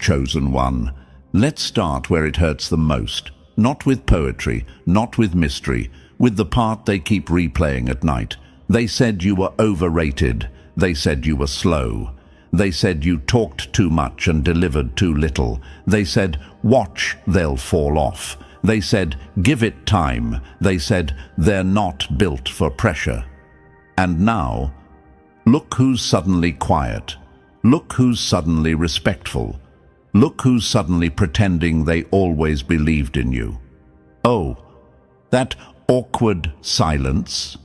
chosen one. Let's start where it hurts the most. Not with poetry, not with mystery, with the part they keep replaying at night. They said you were overrated. They said you were slow. They said you talked too much and delivered too little. They said, watch, they'll fall off. They said, give it time. They said, they're not built for pressure. And now, look who's suddenly quiet. Look who's suddenly respectful. Look who's suddenly pretending they always believed in you. Oh, that awkward silence.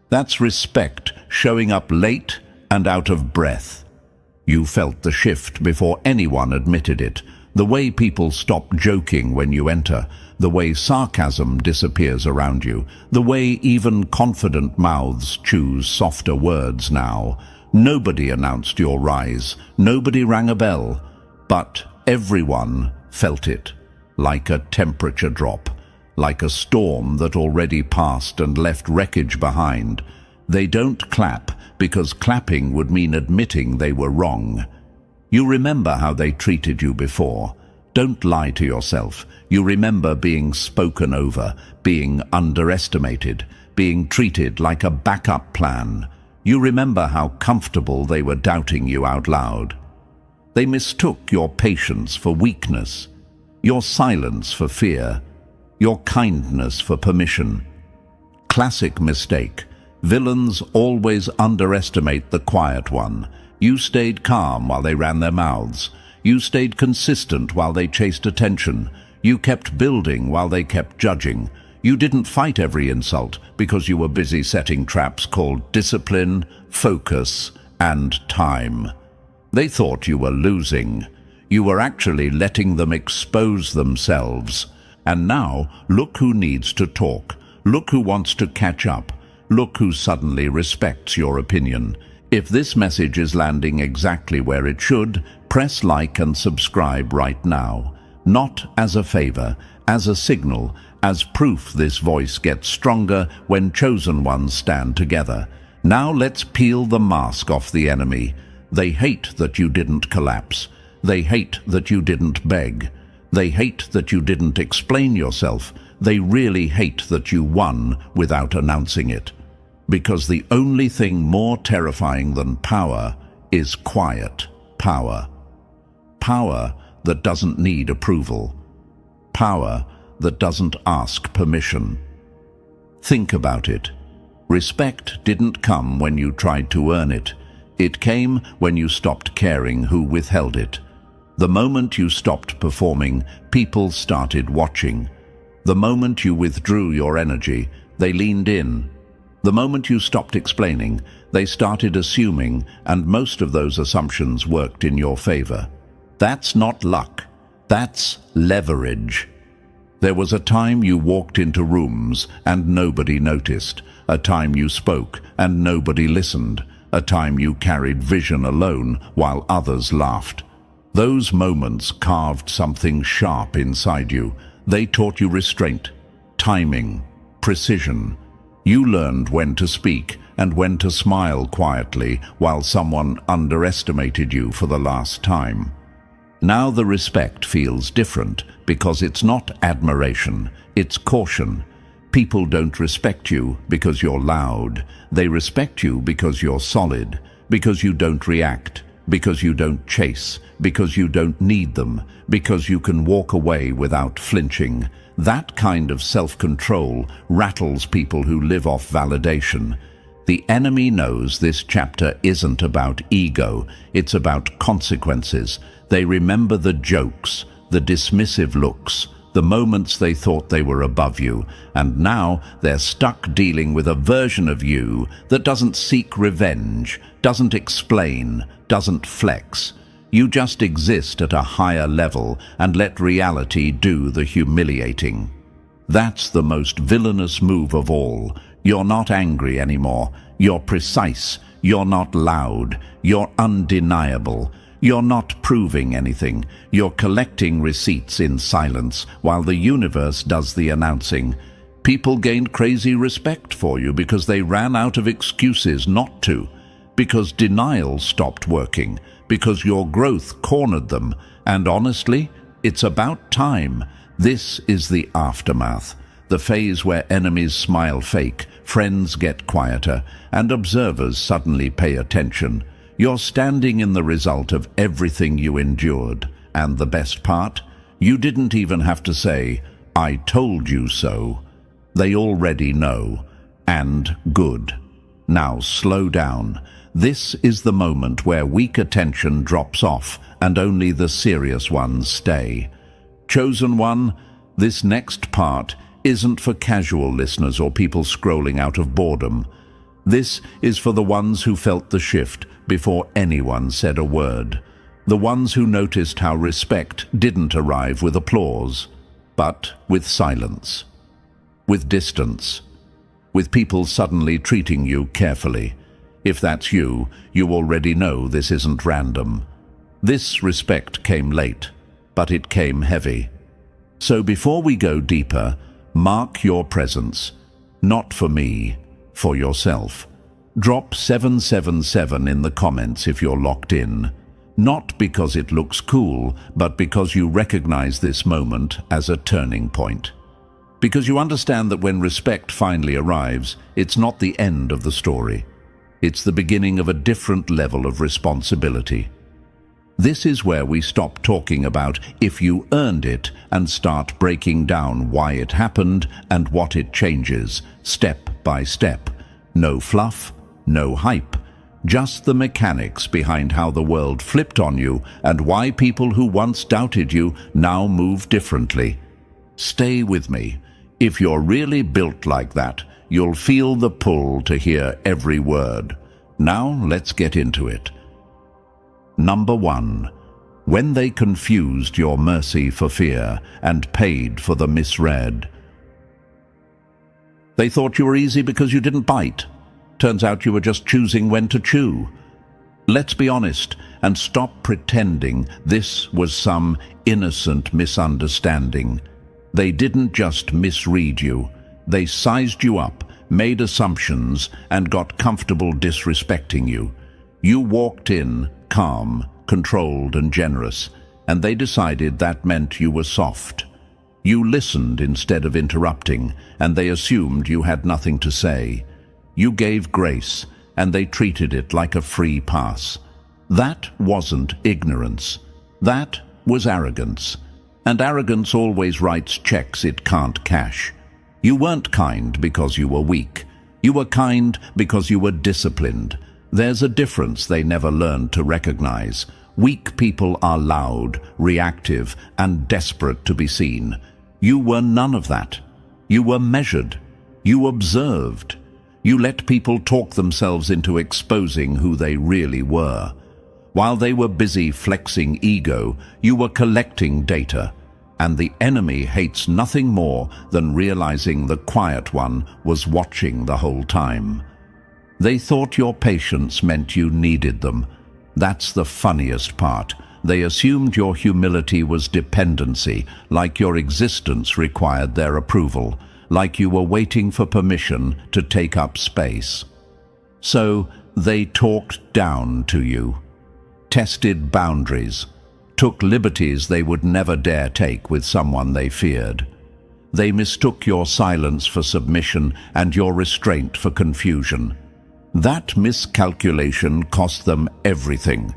That's respect showing up late and out of breath. You felt the shift before anyone admitted it. The way people stop joking when you enter, the way sarcasm disappears around you, the way even confident mouths choose softer words now. Nobody announced your rise, nobody rang a bell, but everyone felt it, like a temperature drop, like a storm that already passed and left wreckage behind. They don't clap because clapping would mean admitting they were wrong. You remember how they treated you before. Don't lie to yourself. You remember being spoken over, being underestimated, being treated like a backup plan. You remember how comfortable they were doubting you out loud. They mistook your patience for weakness, your silence for fear, your kindness for permission. Classic mistake. Villains always underestimate the quiet one. You stayed calm while they ran their mouths. You stayed consistent while they chased attention. You kept building while they kept judging. You didn't fight every insult because you were busy setting traps called discipline, focus, and time. They thought you were losing. You were actually letting them expose themselves. And now, look who needs to talk. Look who wants to catch up. Look who suddenly respects your opinion. If this message is landing exactly where it should, press like and subscribe right now. Not as a favor, as a signal, as proof this voice gets stronger when chosen ones stand together. Now let's peel the mask off the enemy. They hate that you didn't collapse. They hate that you didn't beg. They hate that you didn't explain yourself. They really hate that you won without announcing it. Because the only thing more terrifying than power is quiet power. Power that doesn't need approval. Power that doesn't ask permission. Think about it. Respect didn't come when you tried to earn it. It came when you stopped caring who withheld it. The moment you stopped performing, people started watching. The moment you withdrew your energy, they leaned in. The moment you stopped explaining, they started assuming, and most of those assumptions worked in your favor. That's not luck. That's leverage. There was a time you walked into rooms and nobody noticed, a time you spoke and nobody listened, a time you carried vision alone while others laughed. Those moments carved something sharp inside you. They taught you restraint, timing, precision. You learned when to speak and when to smile quietly while someone underestimated you for the last time. Now the respect feels different because it's not admiration, it's caution. People don't respect you because you're loud. They respect you because you're solid, because you don't react, because you don't chase, because you don't need them, because you can walk away without flinching. That kind of self-control rattles people who live off validation. The enemy knows this chapter isn't about ego, it's about consequences. They remember the jokes, the dismissive looks, the moments they thought they were above you, and now they're stuck dealing with a version of you that doesn't seek revenge, doesn't explain, doesn't flex. You just exist at a higher level and let reality do the humiliating. That's the most villainous move of all. You're not angry anymore. You're precise. You're not loud. You're undeniable. You're not proving anything. You're collecting receipts in silence while the universe does the announcing. People gained crazy respect for you because they ran out of excuses not to, because denial stopped working, because your growth cornered them, And honestly, it's about time. This is the aftermath, the phase where enemies smile fake, friends get quieter, and observers suddenly pay attention. You're standing in the result of everything you endured. And the best part? You didn't even have to say, "I told you so." They already know. And good. Now slow down. This is the moment where weak attention drops off and only the serious ones stay. Chosen one, this next part isn't for casual listeners or people scrolling out of boredom. This is for the ones who felt the shift before anyone said a word. The ones who noticed how respect didn't arrive with applause, but with silence, with distance, with people suddenly treating you carefully. If that's you, you already know this isn't random. This respect came late, but it came heavy. So before we go deeper, mark your presence, not for me, for yourself. Drop 777 in the comments if you're locked in. Not because it looks cool, but because you recognize this moment as a turning point. Because you understand that when respect finally arrives, it's not the end of the story. It's the beginning of a different level of responsibility. This is where we stop talking about if you earned it and start breaking down why it happened and what it changes, step by step. No fluff, no hype, just the mechanics behind how the world flipped on you and why people who once doubted you now move differently. Stay with me. If you're really built like that, you'll feel the pull to hear every word. Now let's get into it. Number 1. When they confused your mercy for fear and paid for the misread. They thought you were easy because you didn't bite. Turns out you were just choosing when to chew. Let's be honest and stop pretending this was some innocent misunderstanding. They didn't just misread you. They sized you up, made assumptions, and got comfortable disrespecting you. You walked in, calm, controlled, and generous, and they decided that meant you were soft. You listened instead of interrupting, and they assumed you had nothing to say. You gave grace, and they treated it like a free pass. That wasn't ignorance. That was arrogance. And arrogance always writes checks it can't cash. You weren't kind because you were weak. You were kind because you were disciplined. There's a difference they never learned to recognize. Weak people are loud, reactive, and desperate to be seen. You were none of that. You were measured. You observed. You let people talk themselves into exposing who they really were. While they were busy flexing ego, you were collecting data. And the enemy hates nothing more than realizing the quiet one was watching the whole time. They thought your patience meant you needed them. That's the funniest part. They assumed your humility was dependency, like your existence required their approval, like you were waiting for permission to take up space. So they talked down to you, tested boundaries, took liberties they would never dare take with someone they feared. They mistook your silence for submission and your restraint for confusion. That miscalculation cost them everything.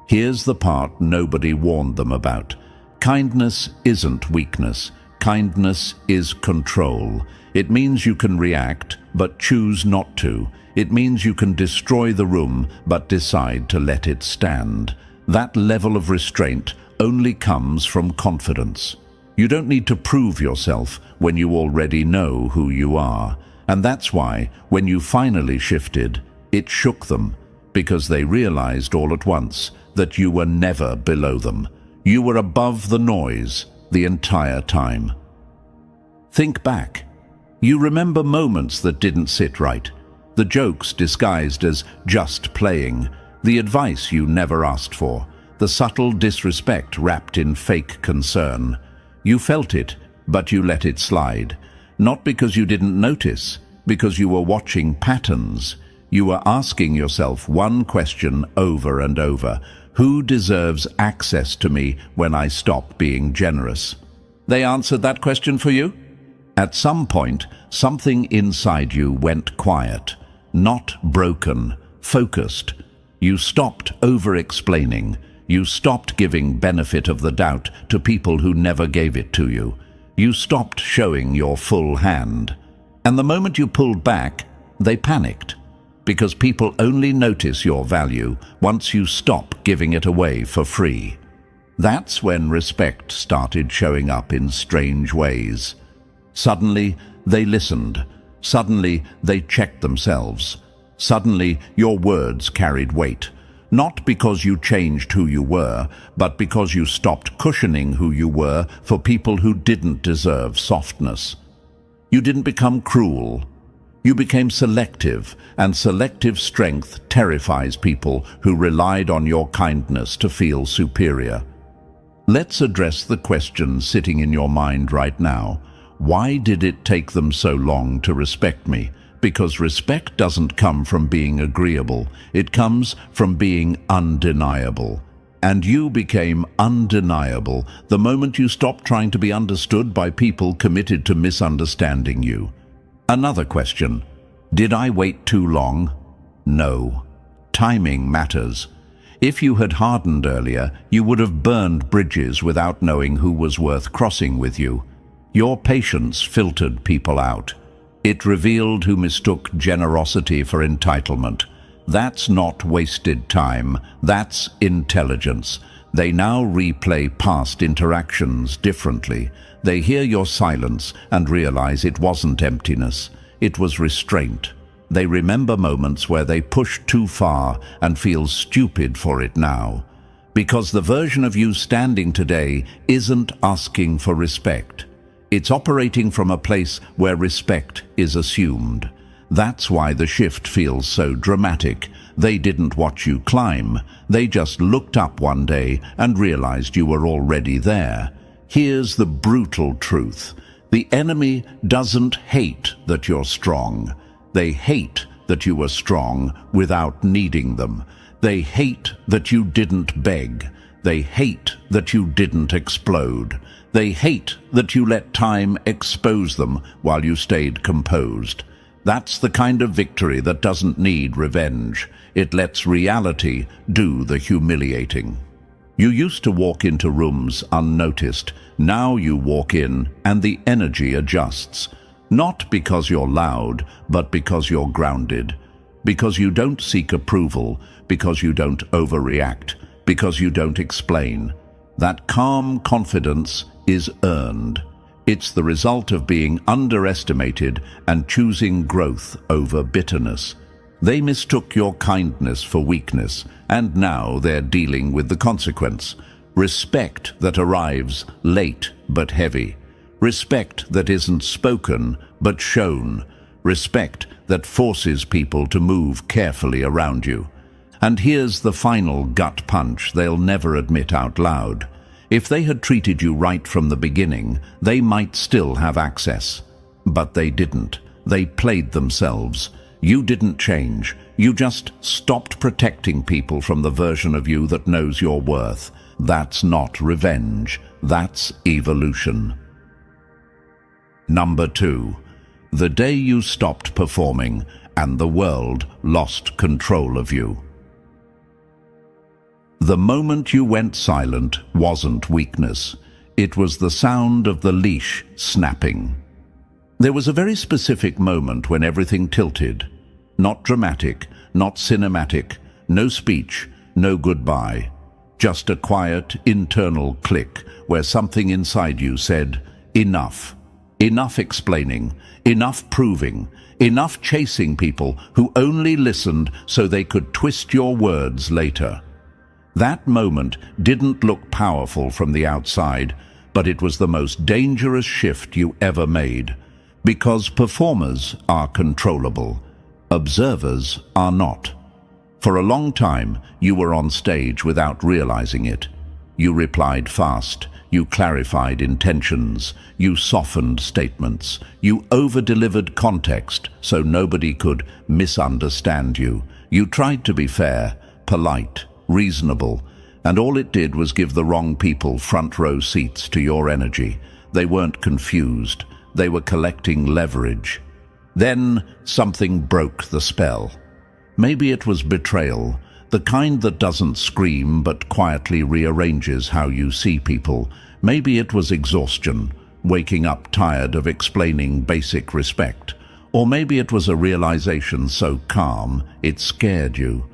Here's the part nobody warned them about. Kindness isn't weakness. Kindness is control. It means you can react, but choose not to. It means you can destroy the room, but decide to let it stand. That level of restraint only comes from confidence. You don't need to prove yourself when you already know who you are. And that's why, when you finally shifted, it shook them, because they realized all at once that you were never below them. You were above the noise the entire time. Think back. You remember moments that didn't sit right, the jokes disguised as just playing, the advice you never asked for, the subtle disrespect wrapped in fake concern. You felt it, but you let it slide. Not because you didn't notice, because you were watching patterns. You were asking yourself one question over and over. Who deserves access to me when I stop being generous? They answered that question for you? At some point, something inside you went quiet, not broken, focused. You stopped over-explaining. You stopped giving benefit of the doubt to people who never gave it to you. You stopped showing your full hand. And the moment you pulled back, they panicked. Because people only notice your value once you stop giving it away for free. That's when respect started showing up in strange ways. Suddenly, they listened. Suddenly, they checked themselves. Suddenly, your words carried weight. Not because you changed who you were, but because you stopped cushioning who you were for people who didn't deserve softness. You didn't become cruel. You became selective, and selective strength terrifies people who relied on your kindness to feel superior. Let's address the question sitting in your mind right now. Why did it take them so long to respect me? Because respect doesn't come from being agreeable. It comes from being undeniable. And you became undeniable the moment you stopped trying to be understood by people committed to misunderstanding you. Another question. Did I wait too long? No. Timing matters. If you had hardened earlier, you would have burned bridges without knowing who was worth crossing with you. Your patience filtered people out. It revealed who mistook generosity for entitlement. That's not wasted time. That's intelligence. They now replay past interactions differently. They hear your silence and realize it wasn't emptiness. It was restraint. They remember moments where they pushed too far and feel stupid for it now. Because the version of you standing today isn't asking for respect. It's operating from a place where respect is assumed. That's why the shift feels so dramatic. They didn't watch you climb. They just looked up one day and realized you were already there. Here's the brutal truth. The enemy doesn't hate that you're strong. They hate that you were strong without needing them. They hate that you didn't beg. They hate that you didn't explode. They hate that you let time expose them while you stayed composed. That's the kind of victory that doesn't need revenge. It lets reality do the humiliating. You used to walk into rooms unnoticed. Now you walk in and the energy adjusts. Not because you're loud, but because you're grounded. Because you don't seek approval, because you don't overreact, because you don't explain. That calm confidence is earned. It's the result of being underestimated and choosing growth over bitterness. They mistook your kindness for weakness, and now they're dealing with the consequence. Respect that arrives late but heavy. Respect that isn't spoken but shown. Respect that forces people to move carefully around you. And here's the final gut punch they'll never admit out loud. If they had treated you right from the beginning, they might still have access. But they didn't. They played themselves. You didn't change. You just stopped protecting people from the version of you that knows your worth. That's not revenge. That's evolution. Number 2. The day you stopped performing and the world lost control of you. The moment you went silent wasn't weakness. It was the sound of the leash snapping. There was a very specific moment when everything tilted. Not dramatic, not cinematic, no speech, no goodbye. Just a quiet, internal click where something inside you said, enough. Enough explaining, enough proving, enough chasing people who only listened so they could twist your words later. That moment didn't look powerful from the outside, but it was the most dangerous shift you ever made. Because performers are controllable, observers are not. For a long time, you were on stage without realizing it. You replied fast, you clarified intentions, you softened statements, you over-delivered context so nobody could misunderstand you. You tried to be fair, polite, reasonable, And all it did was give the wrong people front row seats to your energy. They weren't confused. They were collecting leverage. Then something broke the spell. Maybe it was betrayal, the kind that doesn't scream but quietly rearranges how you see people. Maybe it was exhaustion, waking up tired of explaining basic respect. Or maybe it was a realization so calm it scared you.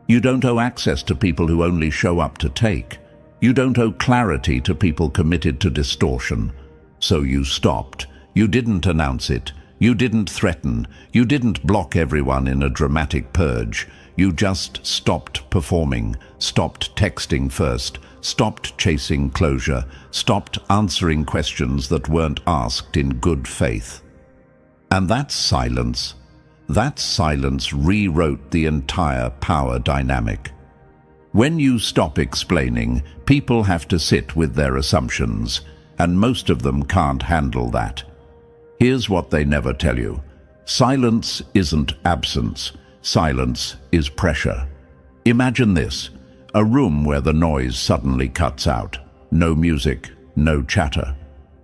You don't owe access to people who only show up to take. You don't owe clarity to people committed to distortion. So you stopped. You didn't announce it. You didn't threaten. You didn't block everyone in a dramatic purge. You just stopped performing, stopped texting first, stopped chasing closure, stopped answering questions that weren't asked in good faith. And that silence rewrote the entire power dynamic. When you stop explaining, people have to sit with their assumptions, and most of them can't handle that. Here's what they never tell you. Silence isn't absence. Silence is pressure. Imagine this, a room where the noise suddenly cuts out. No music, no chatter.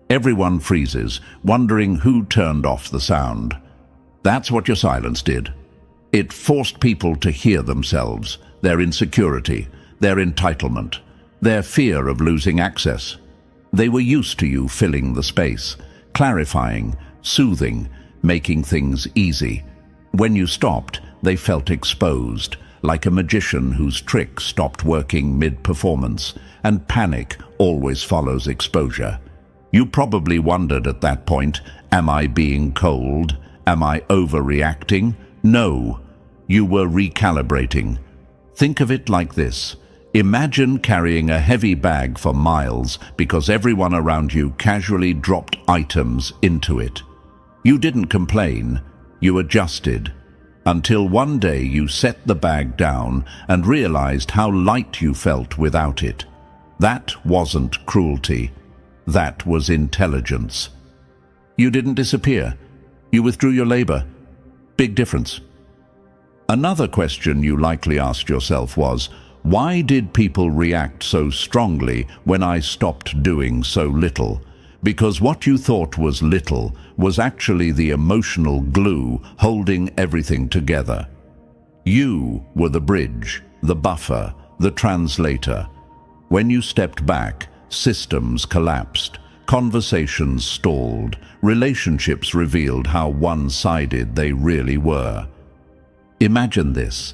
Everyone freezes, wondering who turned off the sound. That's what your silence did. It forced people to hear themselves, their insecurity, their entitlement, their fear of losing access. They were used to you filling the space, clarifying, soothing, making things easy. When you stopped, they felt exposed, like a magician whose trick stopped working mid-performance, and panic always follows exposure. You probably wondered at that point, am I being cold? Am I overreacting? No, you were recalibrating. Think of it like this. Imagine carrying a heavy bag for miles because everyone around you casually dropped items into it. You didn't complain, you adjusted, until one day you set the bag down and realized how light you felt without it. That wasn't cruelty, that was intelligence. You didn't disappear, you withdrew your labor. Big difference. Another question you likely asked yourself was, why did people react so strongly when I stopped doing so little? Because what you thought was little was actually the emotional glue holding everything together. You were the bridge, the buffer, the translator. When you stepped back, systems collapsed, conversations stalled, relationships revealed how one-sided they really were. Imagine this,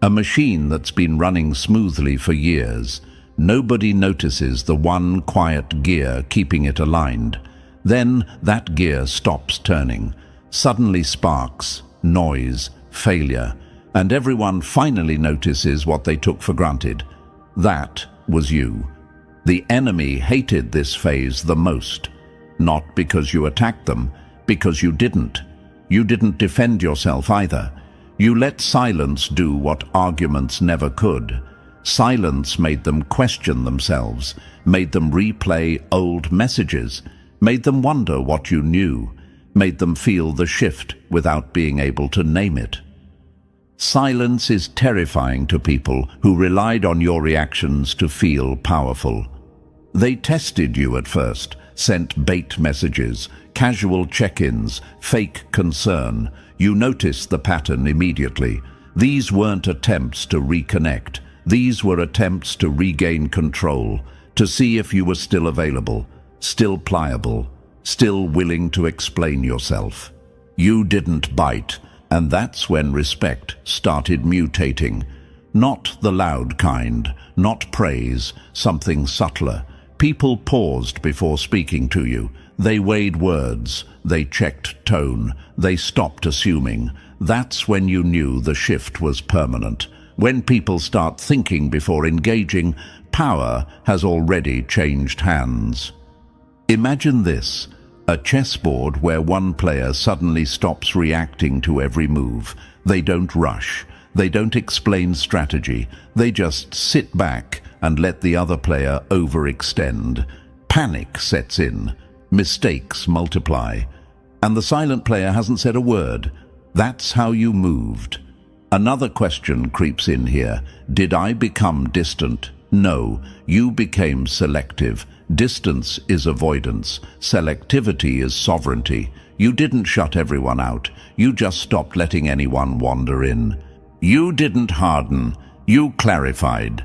a machine that's been running smoothly for years. Nobody notices the one quiet gear keeping it aligned. Then that gear stops turning. Suddenly sparks, noise, failure, and everyone finally notices what they took for granted. That was you. The enemy hated this phase the most. Not because you attacked them, because you didn't. You didn't defend yourself either. You let silence do what arguments never could. Silence made them question themselves, made them replay old messages, made them wonder what you knew, made them feel the shift without being able to name it. Silence is terrifying to people who relied on your reactions to feel powerful. They tested you at first, sent bait messages, casual check-ins, fake concern. You noticed the pattern immediately. These weren't attempts to reconnect. These were attempts to regain control, to see if you were still available, still pliable, still willing to explain yourself. You didn't bite, and that's when respect started mutating. Not the loud kind, not praise, something subtler. People paused before speaking to you. They weighed words, they checked tone, they stopped assuming. That's when you knew the shift was permanent. When people start thinking before engaging, power has already changed hands. Imagine this, a chessboard where one player suddenly stops reacting to every move. They don't rush, they don't explain strategy, they just sit back and let the other player overextend. Panic sets in, mistakes multiply, and the silent player hasn't said a word. That's how you moved. Another question creeps in here. Did I become distant? No, you became selective. Distance is avoidance. Selectivity is sovereignty. You didn't shut everyone out. You just stopped letting anyone wander in. You didn't harden. You clarified.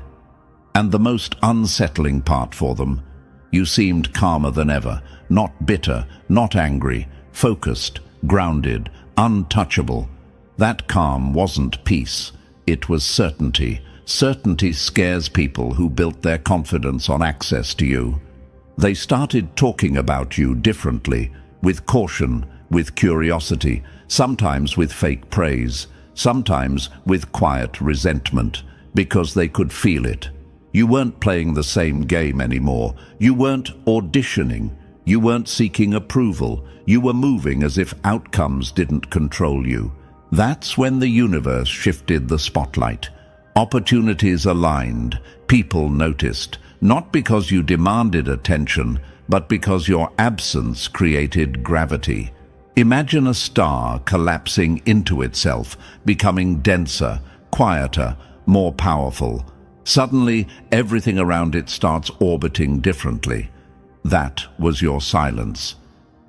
And the most unsettling part for them, you seemed calmer than ever, not bitter, not angry, focused, grounded, untouchable. That calm wasn't peace. It was certainty. Certainty scares people who built their confidence on access to you. They started talking about you differently, with caution, with curiosity, sometimes with fake praise, sometimes with quiet resentment, because they could feel it. You weren't playing the same game anymore. You weren't auditioning. You weren't seeking approval. You were moving as if outcomes didn't control you. That's when the universe shifted the spotlight. Opportunities aligned. People noticed. Not because you demanded attention, but because your absence created gravity. Imagine a star collapsing into itself, becoming denser, quieter, more powerful. Suddenly, everything around it starts orbiting differently. That was your silence.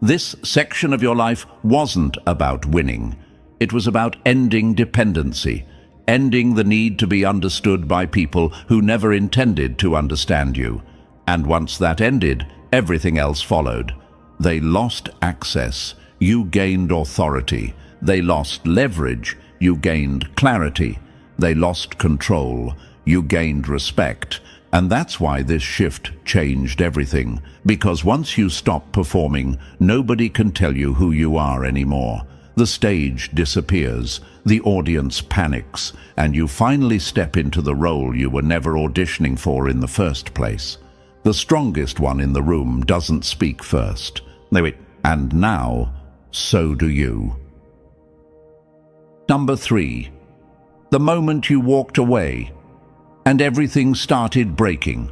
This section of your life wasn't about winning. It was about ending dependency, ending the need to be understood by people who never intended to understand you. And once that ended, everything else followed. They lost access. You gained authority. They lost leverage. You gained clarity. They lost control. You gained respect. And that's why this shift changed everything. Because once you stop performing, nobody can tell you who you are anymore. The stage disappears, the audience panics, and you finally step into the role you were never auditioning for in the first place. The strongest one in the room doesn't speak first. And now, so do you. Number 3. The moment you walked away, and everything started breaking.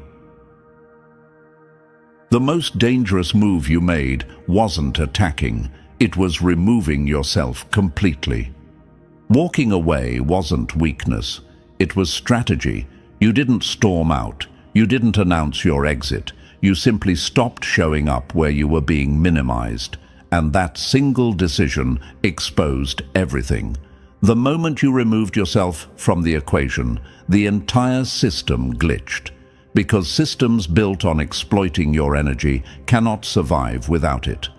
The most dangerous move you made wasn't attacking. It was removing yourself completely. Walking away wasn't weakness. It was strategy. You didn't storm out. You didn't announce your exit. You simply stopped showing up where you were being minimized. And that single decision exposed everything. The moment you removed yourself from the equation, the entire system glitched. Because systems built on exploiting your energy cannot survive without it.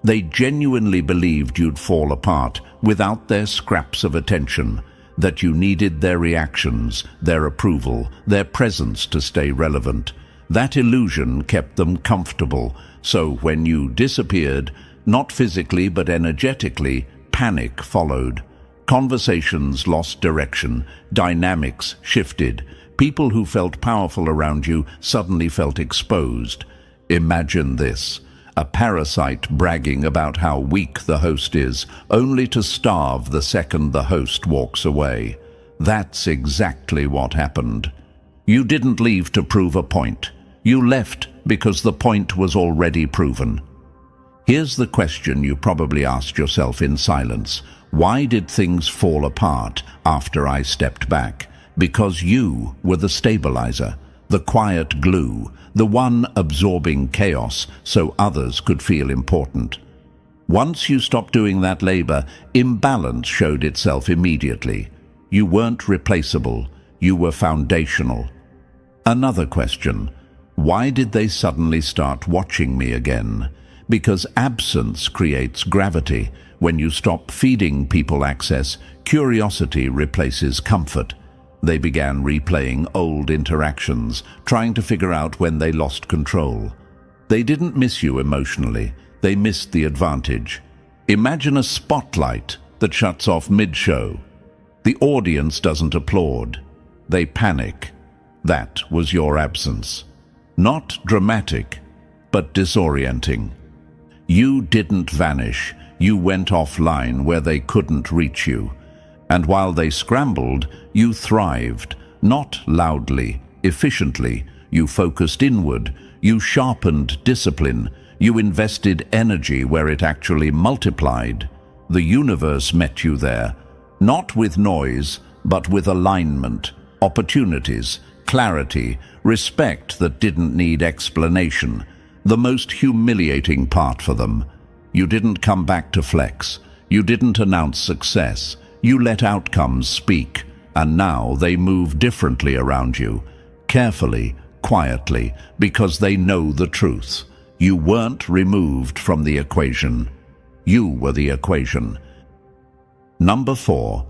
They genuinely believed you'd fall apart without their scraps of attention, that you needed their reactions, their approval, their presence to stay relevant. That illusion kept them comfortable, so when you disappeared, not physically but energetically, panic followed. Conversations lost direction, dynamics shifted. People who felt powerful around you suddenly felt exposed. Imagine this. A parasite bragging about how weak the host is, only to starve the second the host walks away. That's exactly what happened. You didn't leave to prove a point. You left because the point was already proven. Here's the question you probably asked yourself in silence. Why did things fall apart after I stepped back? Because you were the stabilizer, the quiet glue, the one absorbing chaos so others could feel important. Once you stopped doing that labor, imbalance showed itself immediately. You weren't replaceable. You were foundational. Another question. Why did they suddenly start watching me again? Because absence creates gravity. When you stop feeding people access, curiosity replaces comfort. They began replaying old interactions, trying to figure out when they lost control. They didn't miss you emotionally. They missed the advantage. Imagine a spotlight that shuts off mid-show. The audience doesn't applaud. They panic. That was your absence. Not dramatic, but disorienting. You didn't vanish. You went offline where they couldn't reach you. And while they scrambled, you thrived. Not loudly, efficiently. You focused inward. You sharpened discipline. You invested energy where it actually multiplied. The universe met you there, not with noise, but with alignment, opportunities, clarity, respect that didn't need explanation. The most humiliating part for them. You didn't come back to flex. You didn't announce success. You let outcomes speak. And now they move differently around you. Carefully, quietly, because they know the truth. You weren't removed from the equation. You were the equation. Number 4.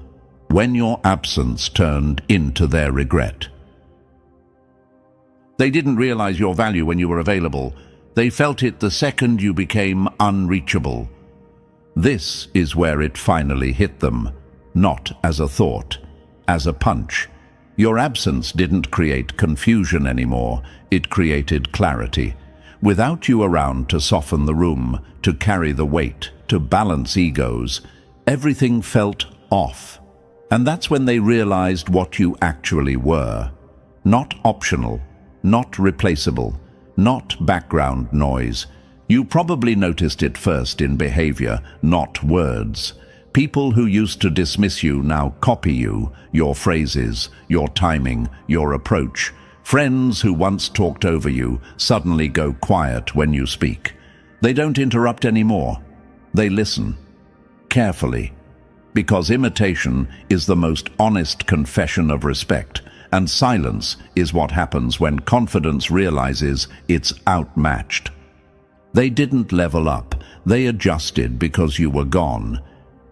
When your absence turned into their regret. They didn't realize your value when you were available. They felt it the second you became unreachable. This is where it finally hit them, not as a thought, as a punch. Your absence didn't create confusion anymore, it created clarity. Without you around to soften the room, to carry the weight, to balance egos, everything felt off. And that's when they realized what you actually were. Not optional, not replaceable, not background noise. You probably noticed it first in behavior, not words. People who used to dismiss you now copy you, your phrases, your timing, your approach. Friends who once talked over you suddenly go quiet when you speak. They don't interrupt anymore. They listen. Carefully. Because imitation is the most honest confession of respect, and silence is what happens when confidence realizes it's outmatched. They didn't level up. They adjusted because you were gone.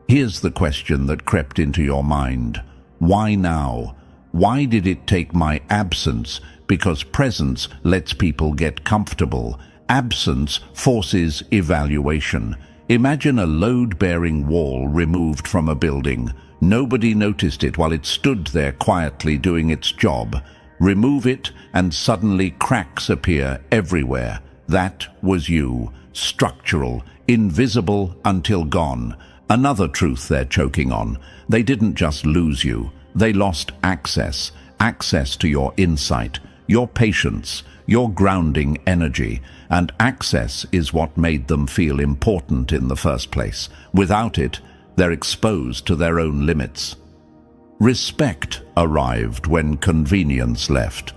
Here's the question that crept into your mind. Why now? Why did it take my absence? Because presence lets people get comfortable. Absence forces evaluation. Imagine a load-bearing wall removed from a building. Nobody noticed it while it stood there quietly doing its job. Remove it and suddenly cracks appear everywhere. That was you. Structural, invisible until gone. Another truth they're choking on. They didn't just lose you. They lost access. Access to your insight, your patience, your grounding energy. And access is what made them feel important in the first place. Without it, they're exposed to their own limits. Respect arrived when convenience left.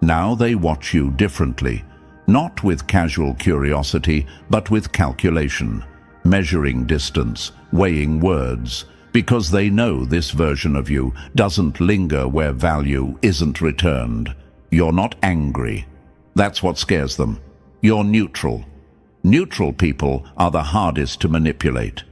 Now they watch you differently, not with casual curiosity, but with calculation, measuring distance, weighing words, because they know this version of you doesn't linger where value isn't returned. You're not angry. That's what scares them. You're neutral. Neutral people are the hardest to manipulate.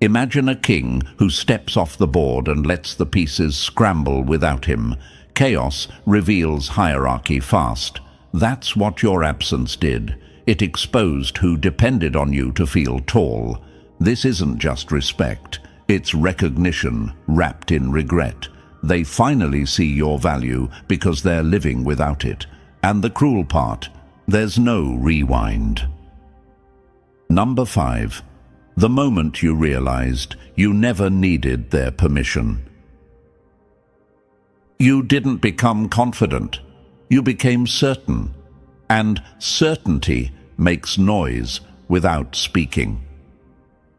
Imagine a king who steps off the board and lets the pieces scramble without him. Chaos reveals hierarchy fast. That's what your absence did. It exposed who depended on you to feel tall. This isn't just respect. It's recognition wrapped in regret. They finally see your value because they're living without it. And the cruel part, there's no rewind. Number 5. The moment you realized you never needed their permission. You didn't become confident. You became certain. And certainty makes noise without speaking.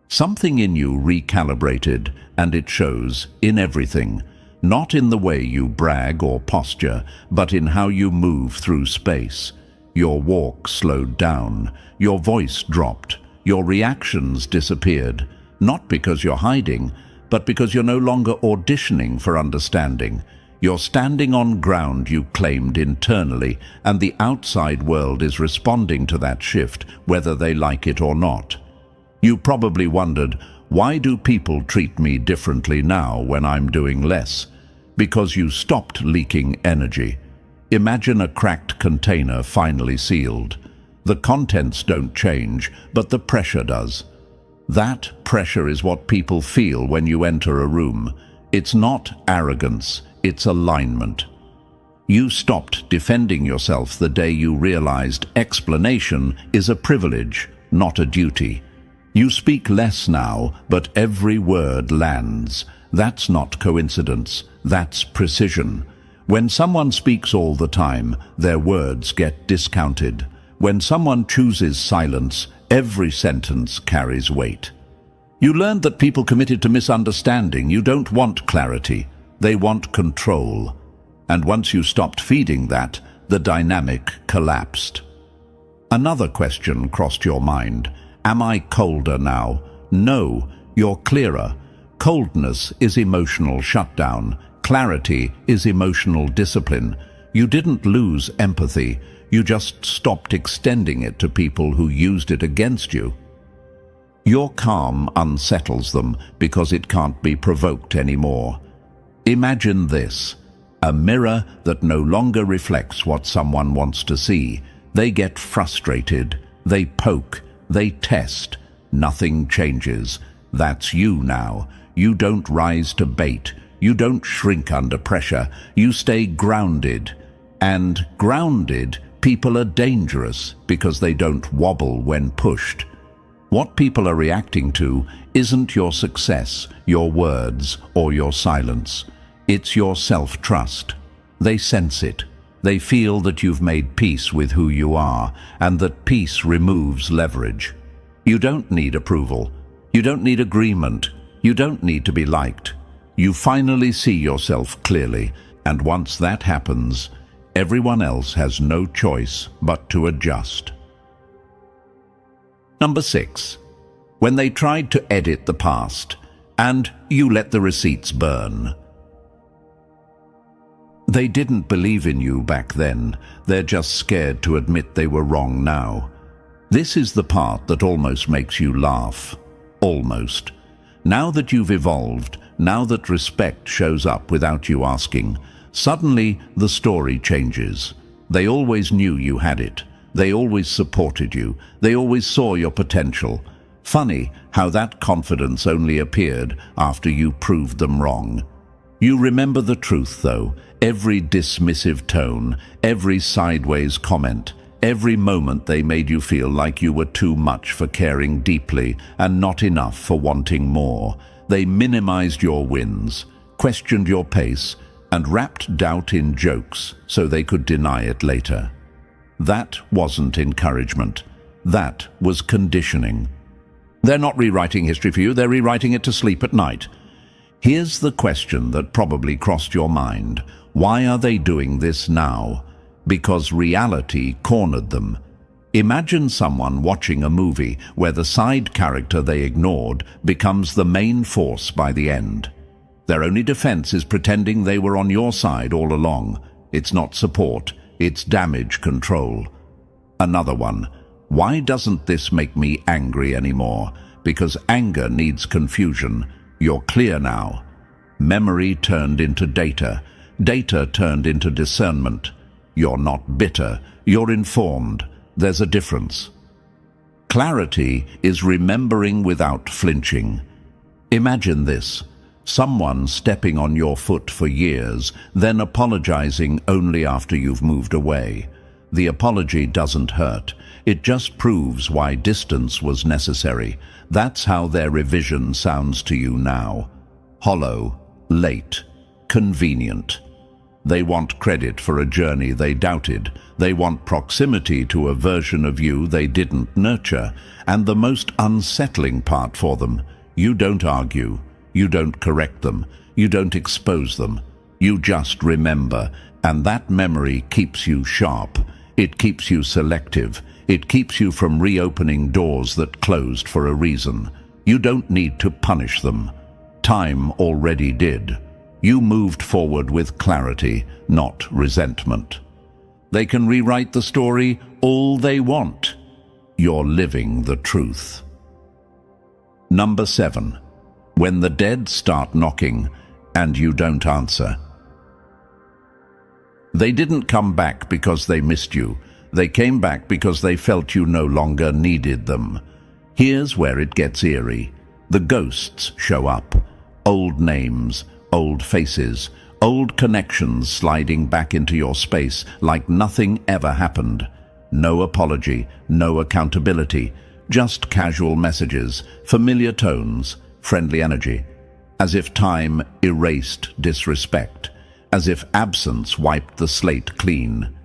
Something in you recalibrated, and it shows in everything. Not in the way you brag or posture, but in how you move through space. Your walk slowed down, your voice dropped, your reactions disappeared, not because you're hiding, but because you're no longer auditioning for understanding. You're standing on ground you claimed internally, and the outside world is responding to that shift, whether they like it or not. You probably wondered, why do people treat me differently now when I'm doing less? Because you stopped leaking energy. Imagine a cracked container finally sealed. The contents don't change, but the pressure does. That pressure is what people feel when you enter a room. It's not arrogance, it's alignment. You stopped defending yourself the day you realized explanation is a privilege, not a duty. You speak less now, but every word lands. That's not coincidence, that's precision. When someone speaks all the time, their words get discounted. When someone chooses silence, every sentence carries weight. You learned that people committed to misunderstanding, you don't want clarity. They want control. And once you stopped feeding that, the dynamic collapsed. Another question crossed your mind. Am I colder now? No, you're clearer. Coldness is emotional shutdown. Clarity is emotional discipline. You didn't lose empathy. You just stopped extending it to people who used it against you. Your calm unsettles them because it can't be provoked anymore. Imagine this: a mirror that no longer reflects what someone wants to see. They get frustrated, they poke, they test. Nothing changes. That's you now. You don't rise to bait. You don't shrink under pressure. You stay grounded. And grounded people are dangerous because they don't wobble when pushed. What people are reacting to isn't your success, your words, or your silence. It's your self-trust. They sense it. They feel that you've made peace with who you are, and that peace removes leverage. You don't need approval. You don't need agreement. You don't need to be liked. You finally see yourself clearly, and once that happens, everyone else has no choice but to adjust. Number 6. When they tried to edit the past, and you let the receipts burn. They didn't believe in you back then. They're just scared to admit they were wrong now. This is the part that almost makes you laugh. Almost. Now that you've evolved, now that respect shows up without you asking, suddenly the story changes. They always knew you had it. They always supported you. They always saw your potential. Funny how that confidence only appeared after you proved them wrong. You remember the truth, though. Every dismissive tone, every sideways comment, every moment they made you feel like you were too much for caring deeply and not enough for wanting more. They minimized your wins, questioned your pace, and wrapped doubt in jokes so they could deny it later. That wasn't encouragement. That was conditioning. They're not rewriting history for you, they're rewriting it to sleep at night. Here's the question that probably crossed your mind. Why are they doing this now? Because reality cornered them. Imagine someone watching a movie where the side character they ignored becomes the main force by the end. Their only defense is pretending they were on your side all along. It's not support, it's damage control. Another one. Why doesn't this make me angry anymore? Because anger needs confusion. You're clear now. Memory turned into data. Data turned into discernment. You're not bitter. You're informed. There's a difference. Clarity is remembering without flinching. Imagine this. Someone stepping on your foot for years, then apologizing only after you've moved away. The apology doesn't hurt. It just proves why distance was necessary. That's how their revision sounds to you now. Hollow, late, convenient. They want credit for a journey they doubted. They want proximity to a version of you they didn't nurture. And the most unsettling part for them, you don't argue. You don't correct them. You don't expose them. You just remember. And that memory keeps you sharp. It keeps you selective. It keeps you from reopening doors that closed for a reason. You don't need to punish them. Time already did. You moved forward with clarity, not resentment. They can rewrite the story all they want. You're living the truth. Number 7. When the dead start knocking and you don't answer. They didn't come back because they missed you. They came back because they felt you no longer needed them. Here's where it gets eerie. The ghosts show up. Old names, old faces, old connections sliding back into your space like nothing ever happened. No apology, no accountability, just casual messages, familiar tones, friendly energy, as if time erased disrespect, as if absence wiped the slate clean.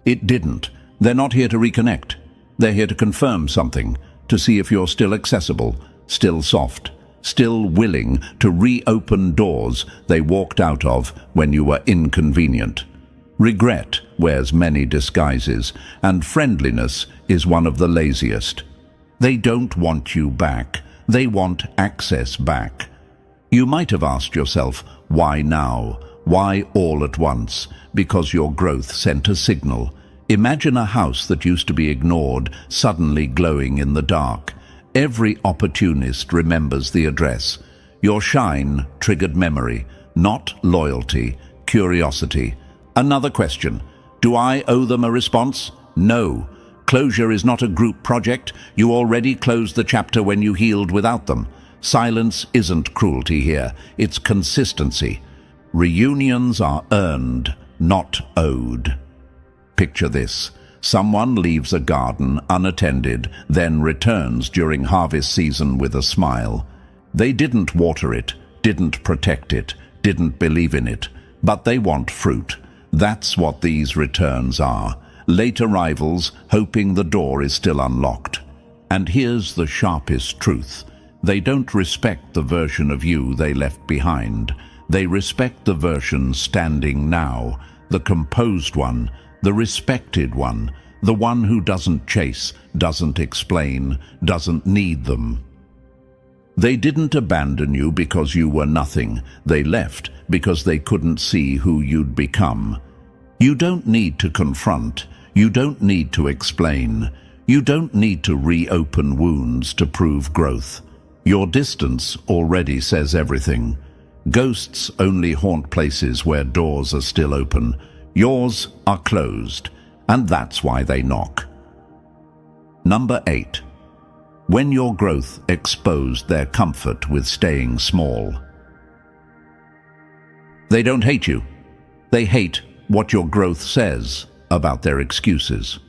It didn't. They're not here to reconnect. They're here to confirm something, to see if you're still accessible, still soft, still willing to reopen doors they walked out of when you were inconvenient. Regret wears many disguises, and friendliness is one of the laziest. They don't want you back. They want access back. You might have asked yourself, why now? Why all at once? Because your growth sent a signal. Imagine a house that used to be ignored, suddenly glowing in the dark. Every opportunist remembers the address. Your shine triggered memory, not loyalty, curiosity. Another question. Do I owe them a response? No. Closure is not a group project. You already closed the chapter when you healed without them. Silence isn't cruelty here. It's consistency. Reunions are earned, not owed. Picture this. Someone leaves a garden unattended, then returns during harvest season with a smile. They didn't water it, didn't protect it, didn't believe in it, but they want fruit. That's what these returns are. Late arrivals hoping the door is still unlocked. And here's the sharpest truth. They don't respect the version of you they left behind. They respect the version standing now, the composed one, the respected one, the one who doesn't chase, doesn't explain, doesn't need them. They didn't abandon you because you were nothing. They left because they couldn't see who you'd become. You don't need to confront. You don't need to explain. You don't need to reopen wounds to prove growth. Your distance already says everything. Ghosts only haunt places where doors are still open. Yours are closed, and that's why they knock. Number 8. When your growth exposed their comfort with staying small. They don't hate you. They hate what your growth says about their excuses.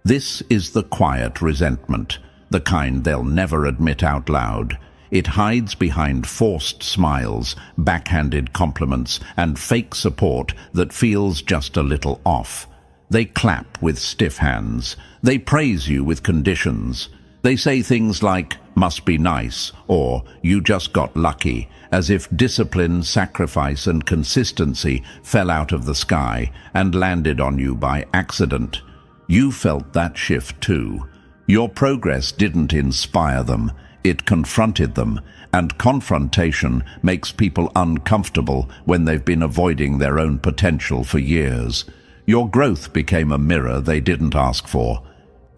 This is the quiet resentment, the kind they'll never admit out loud. It hides behind forced smiles, backhanded compliments, and fake support that feels just a little off. They clap with stiff hands. They praise you with conditions. They say things like, must be nice, or you just got lucky, as if discipline, sacrifice, and consistency fell out of the sky and landed on you by accident. You felt that shift too. Your progress didn't inspire them. It confronted them, and confrontation makes people uncomfortable when they've been avoiding their own potential for years. Your growth became a mirror they didn't ask for.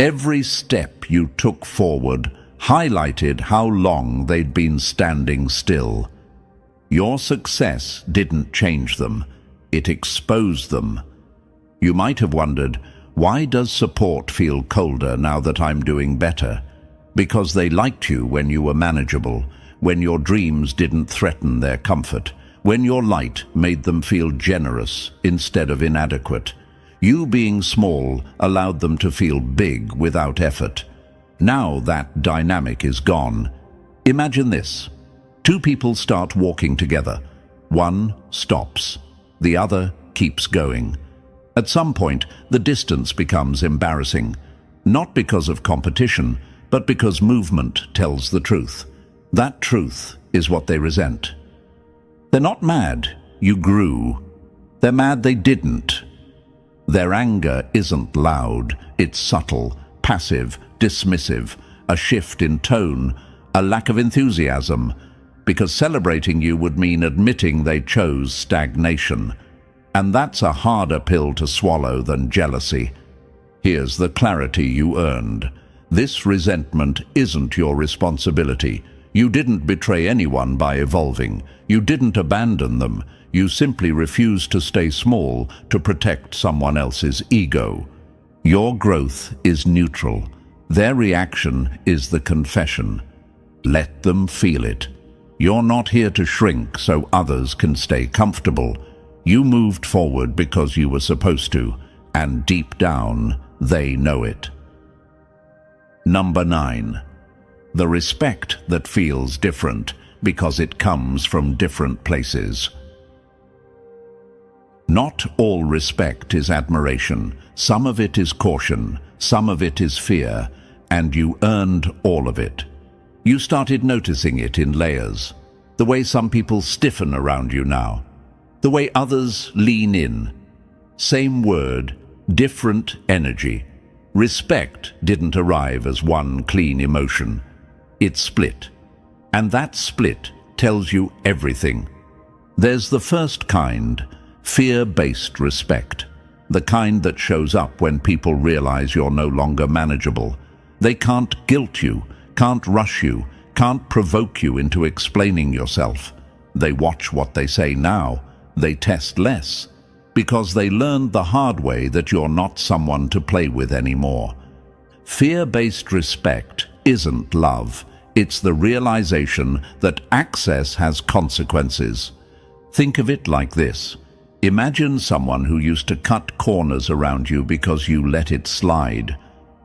Every step you took forward highlighted how long they'd been standing still. Your success didn't change them. It exposed them. You might have wondered, why does support feel colder now that I'm doing better? Because they liked you when you were manageable, when your dreams didn't threaten their comfort, when your light made them feel generous instead of inadequate. You being small allowed them to feel big without effort. Now that dynamic is gone. Imagine this. Two people start walking together. One stops. The other keeps going. At some point, the distance becomes embarrassing. Not because of competition, but because movement tells the truth. That truth is what they resent. They're not mad you grew. They're mad they didn't. Their anger isn't loud, it's subtle, passive, dismissive, a shift in tone, a lack of enthusiasm, because celebrating you would mean admitting they chose stagnation. And that's a harder pill to swallow than jealousy. Here's the clarity you earned. This resentment isn't your responsibility. You didn't betray anyone by evolving. You didn't abandon them. You simply refused to stay small to protect someone else's ego. Your growth is neutral. Their reaction is the confession. Let them feel it. You're not here to shrink so others can stay comfortable. You moved forward because you were supposed to, and deep down, they know it. Number 9. The respect that feels different because it comes from different places. Not all respect is admiration. Some of it is caution, some of it is fear, and you earned all of it. You started noticing it in layers. The way some people stiffen around you now. The way others lean in. Same word, different energy. Respect didn't arrive as one clean emotion. It split. And that split tells you everything. There's the first kind, fear-based respect. The kind that shows up when people realize you're no longer manageable. They can't guilt you, can't rush you, can't provoke you into explaining yourself. They watch what they say now. They test less, because they learned the hard way that you're not someone to play with anymore. Fear-based respect isn't love. It's the realization that access has consequences. Think of it like this. Imagine someone who used to cut corners around you because you let it slide.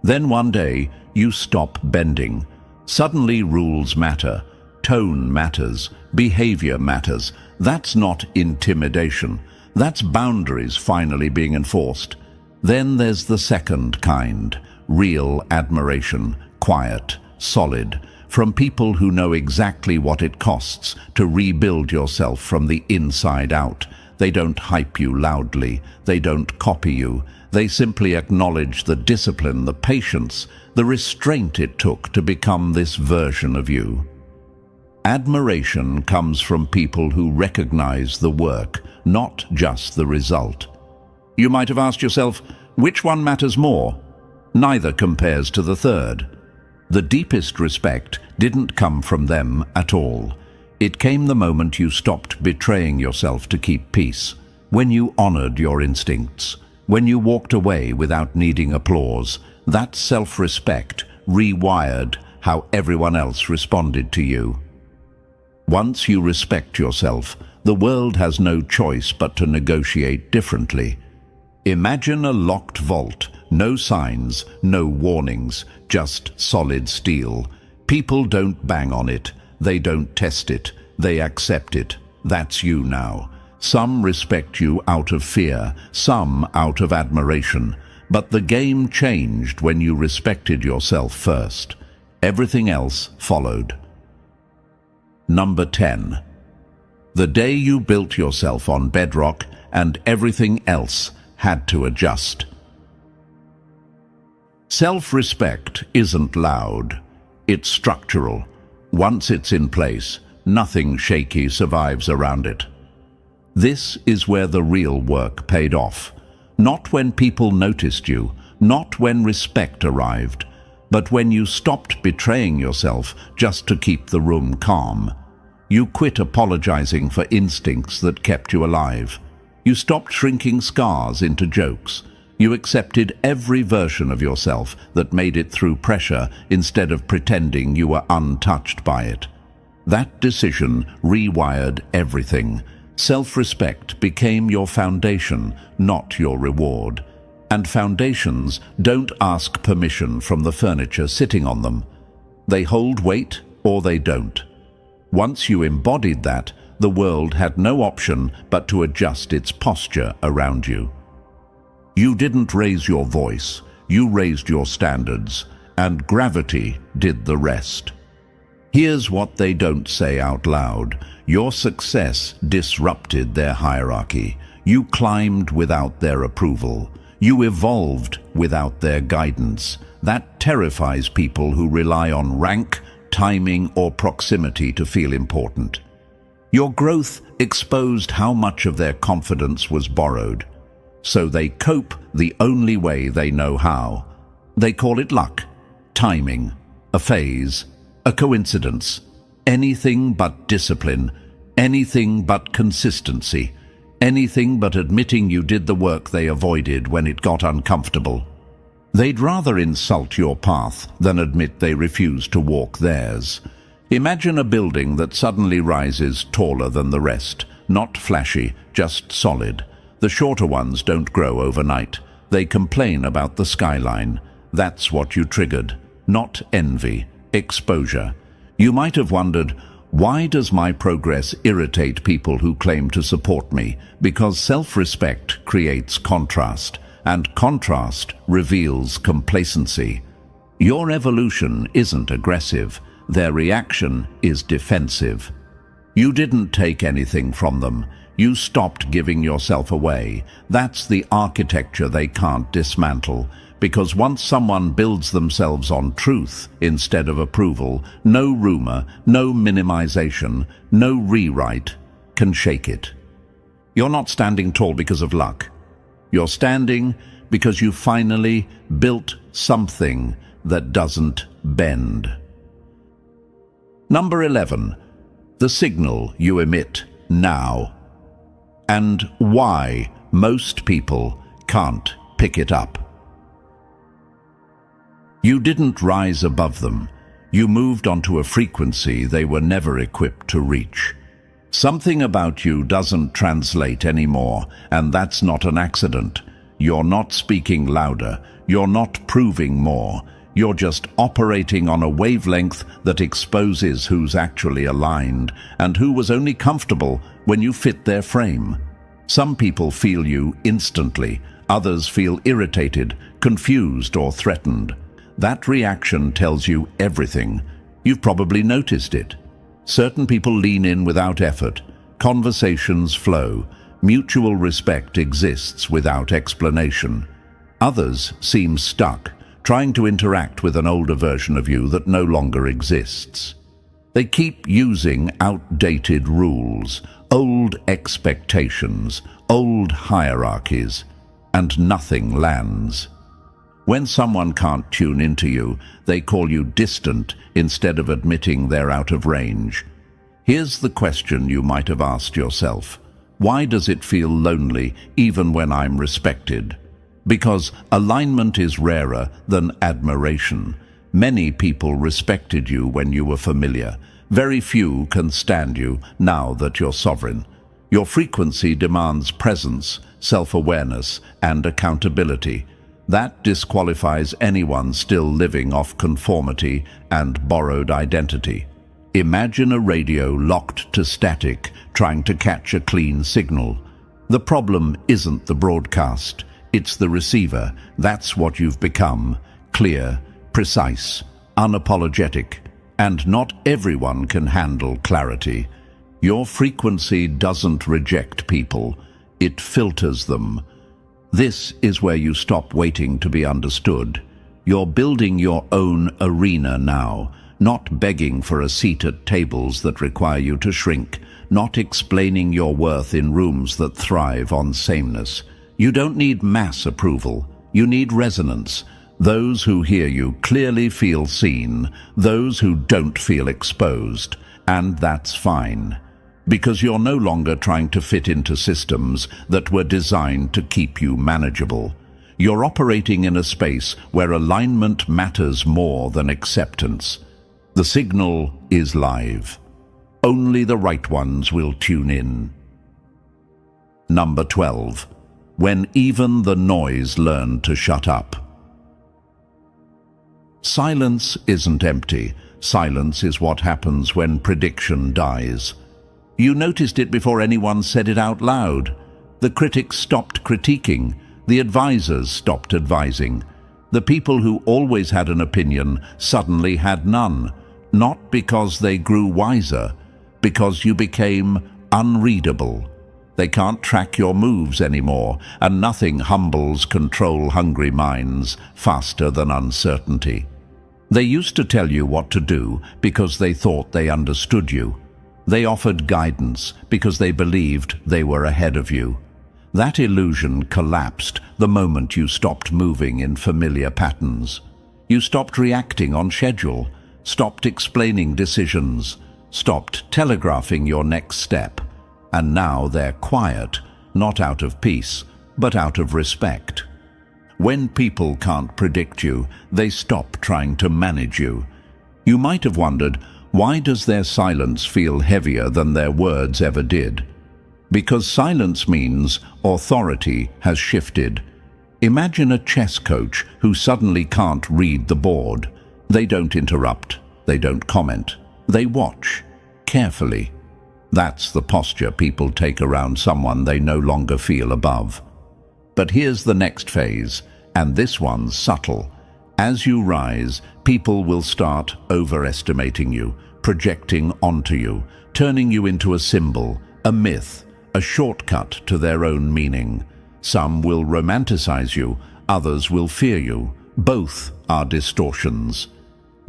Then one day, you stop bending. Suddenly rules matter, tone matters, behavior matters. That's not intimidation. That's boundaries finally being enforced. Then there's the second kind, real admiration, quiet, solid, from people who know exactly what it costs to rebuild yourself from the inside out. They don't hype you loudly. They don't copy you. They simply acknowledge the discipline, the patience, the restraint it took to become this version of you. Admiration comes from people who recognize the work, not just the result. You might have asked yourself, which one matters more? Neither compares to the third. The deepest respect didn't come from them at all. It came the moment you stopped betraying yourself to keep peace, when you honored your instincts, when you walked away without needing applause. That self-respect rewired how everyone else responded to you. Once you respect yourself, the world has no choice but to negotiate differently. Imagine a locked vault, no signs, no warnings, just solid steel. People don't bang on it, they don't test it, they accept it. That's you now. Some respect you out of fear, some out of admiration. But the game changed when you respected yourself first. Everything else followed. Number 10. The day you built yourself on bedrock and everything else had to adjust. Self-respect isn't loud. It's structural. Once it's in place, nothing shaky survives around it. This is where the real work paid off. Not when people noticed you, not when respect arrived, but when you stopped betraying yourself just to keep the room calm. You quit apologizing for instincts that kept you alive. You stopped shrinking scars into jokes. You accepted every version of yourself that made it through pressure instead of pretending you were untouched by it. That decision rewired everything. Self-respect became your foundation, not your reward. And foundations don't ask permission from the furniture sitting on them. They hold weight or they don't. Once you embodied that, the world had no option but to adjust its posture around you. You didn't raise your voice, you raised your standards, and gravity did the rest. Here's what they don't say out loud. Your success disrupted their hierarchy. You climbed without their approval. You evolved without their guidance. That terrifies people who rely on rank, timing, or proximity to feel important. Your growth exposed how much of their confidence was borrowed. So they cope the only way they know how. They call it luck, timing, a phase, a coincidence, anything but discipline, anything but consistency, anything but admitting you did the work they avoided when it got uncomfortable. They'd rather insult your path than admit they refuse to walk theirs. Imagine a building that suddenly rises taller than the rest, not flashy, just solid. The shorter ones don't grow overnight. They complain about the skyline. That's what you triggered, not envy, exposure. You might have wondered, why does my progress irritate people who claim to support me? Because self-respect creates contrast, and contrast reveals complacency. Your evolution isn't aggressive. Their reaction is defensive. You didn't take anything from them. You stopped giving yourself away. That's the architecture they can't dismantle, because once someone builds themselves on truth instead of approval, no rumor, no minimization, no rewrite can shake it. You're not standing tall because of luck. You're standing because you finally built something that doesn't bend. Number 11. The signal you emit now, and why most people can't pick it up. You didn't rise above them. You moved onto a frequency they were never equipped to reach. Something about you doesn't translate anymore, and that's not an accident. You're not speaking louder. You're not proving more. You're just operating on a wavelength that exposes who's actually aligned and who was only comfortable when you fit their frame. Some people feel you instantly. Others feel irritated, confused, or threatened. That reaction tells you everything. You've probably noticed it. Certain people lean in without effort. Conversations flow. Mutual respect exists without explanation. Others seem stuck, trying to interact with an older version of you that no longer exists. They keep using outdated rules, old expectations, old hierarchies, and nothing lands. When someone can't tune into you, they call you distant instead of admitting they're out of range. Here's the question you might have asked yourself. Why does it feel lonely even when I'm respected? Because alignment is rarer than admiration. Many people respected you when you were familiar. Very few can stand you now that you're sovereign. Your frequency demands presence, self-awareness, and accountability. That disqualifies anyone still living off conformity and borrowed identity. Imagine a radio locked to static, trying to catch a clean signal. The problem isn't the broadcast, it's the receiver. That's what you've become: clear, precise, unapologetic. And not everyone can handle clarity. Your frequency doesn't reject people, it filters them. This is where you stop waiting to be understood. You're building your own arena now, not begging for a seat at tables that require you to shrink, not explaining your worth in rooms that thrive on sameness. You don't need mass approval, you need resonance. Those who hear you clearly feel seen, those who don't feel exposed, and that's fine. Because you're no longer trying to fit into systems that were designed to keep you manageable. You're operating in a space where alignment matters more than acceptance. The signal is live. Only the right ones will tune in. Number 12. When even the noise learned to shut up. Silence isn't empty. Silence is what happens when prediction dies. You noticed it before anyone said it out loud. The critics stopped critiquing. The advisors stopped advising. The people who always had an opinion suddenly had none. Not because they grew wiser, because you became unreadable. They can't track your moves anymore, and nothing humbles control-hungry minds faster than uncertainty. They used to tell you what to do because they thought they understood you. They offered guidance because they believed they were ahead of you. That illusion collapsed the moment you stopped moving in familiar patterns. You stopped reacting on schedule, stopped explaining decisions, stopped telegraphing your next step. And now they're quiet, not out of peace, but out of respect. When people can't predict you, they stop trying to manage you. You might have wondered, why does their silence feel heavier than their words ever did? Because silence means authority has shifted. Imagine a chess coach who suddenly can't read the board. They don't interrupt, they don't comment, they watch carefully. That's the posture people take around someone they no longer feel above. But here's the next phase, and this one's subtle. As you rise, people will start overestimating you, projecting onto you, turning you into a symbol, a myth, a shortcut to their own meaning. Some will romanticize you, others will fear you. Both are distortions.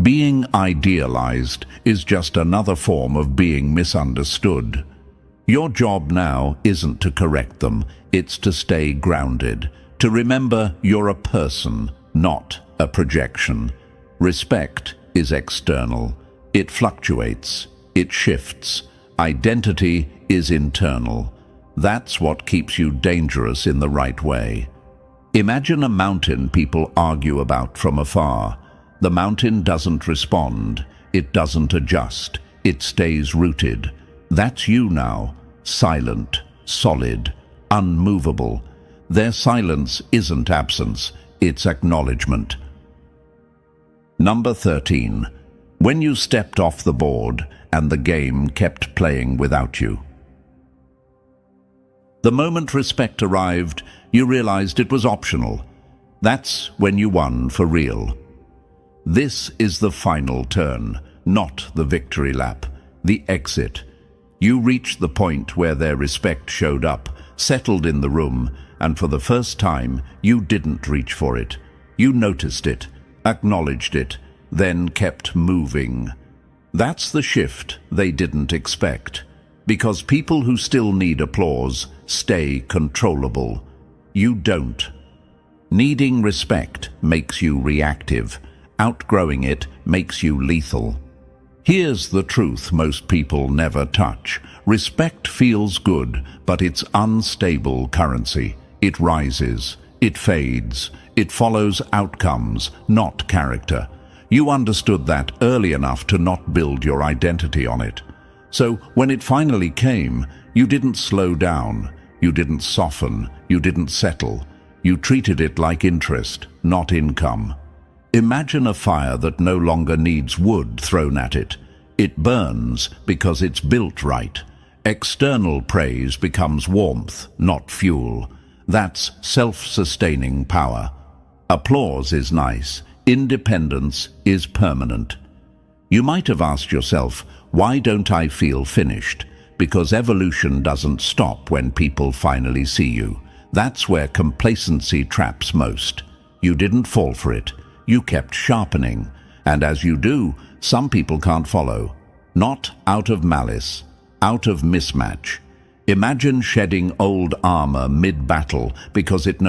Being idealized is just another form of being misunderstood. Your job now isn't to correct them, it's to stay grounded, to remember you're a person, not a projection. Respect is external. It fluctuates. It shifts. Identity is internal. That's what keeps you dangerous in the right way. Imagine a mountain people argue about from afar. The mountain doesn't respond. It doesn't adjust. It stays rooted. That's you now, silent, solid, unmovable. Their silence isn't absence, it's acknowledgement. Number 13. When you stepped off the board and the game kept playing without you. The moment respect arrived, you realized it was optional. That's when you won for real. This is the final turn, not the victory lap, the exit. You reached the point where their respect showed up, settled in the room, and for the first time, you didn't reach for it. You noticed it, acknowledged it, then kept moving. That's the shift they didn't expect, because people who still need applause stay controllable. You don't. Needing respect makes you reactive. Outgrowing it makes you lethal. Here's the truth most people never touch. Respect feels good, but it's unstable currency. It rises, it fades, it follows outcomes, not character. You understood that early enough to not build your identity on it. So when it finally came, you didn't slow down, you didn't soften, you didn't settle. You treated it like interest, not income. Imagine a fire that no longer needs wood thrown at it. It burns because it's built right. External praise becomes warmth, not fuel. That's self-sustaining power. Applause is nice. Independence is permanent. You might have asked yourself, why don't I feel finished? Because evolution doesn't stop when people finally see you. That's where complacency traps most. You didn't fall for it. You kept sharpening. And as you do, some people can't follow. Not out of malice, out of mismatch. Imagine shedding old armor mid-battle because it